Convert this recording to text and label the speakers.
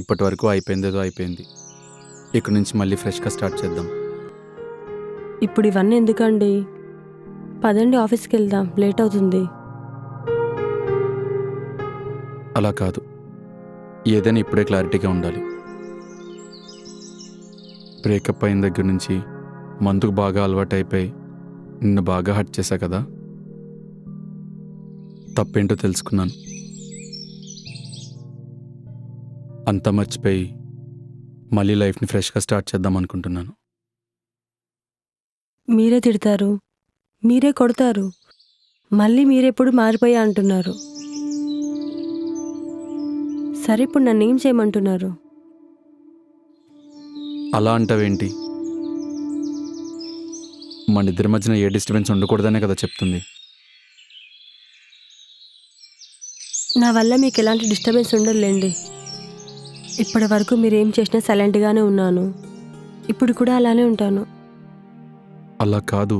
Speaker 1: ఇప్పటి వరకు అయిపోయిందేదో అయిపోయింది. ఇక్కడి నుంచి మళ్ళీ ఫ్రెష్గా స్టార్ట్ చేద్దాం.
Speaker 2: ఇప్పుడు ఇవన్నీ ఎందుకండి? పదండి, ఆఫీస్కి వెళ్దాం, లేట్ అవుతుంది.
Speaker 1: అలా కాదు, ఏదైనా ఇప్పుడే క్లారిటీగా ఉండాలి. బ్రేకప్ అయిన దగ్గర నుంచి మందుకు బాగా అలవాటు అయిపోయి నిన్ను బాగా హర్ట్ చేశా కదా. తప్పేంటో తెలుసుకున్నాను. అంతా మర్చిపోయి మళ్ళీ లైఫ్ని ఫ్రెష్గా స్టార్ట్ చేద్దాం అనుకుంటున్నాను.
Speaker 2: మీరే తిడతారు, మీరే కొడతారు, మళ్ళీ మీరెప్పుడు మారిపోయా అంటున్నారు. సరే, ఇప్పుడు నన్ను ఏం చేయమంటున్నారు?
Speaker 1: అలా అంటావేంటి? మన ఇద్దరి మధ్యన ఏ డిస్టర్బెన్స్ ఉండకూడదనే కదా చెప్తుంది.
Speaker 2: నా వల్ల మీకు ఎలాంటి డిస్టర్బెన్స్ ఉండదులేండి. ఇప్పటి వరకు మీరేం చేసినా సైలెంట్గానే ఉన్నాను, ఇప్పుడు కూడా అలానే ఉంటాను.
Speaker 1: అలా కాదు,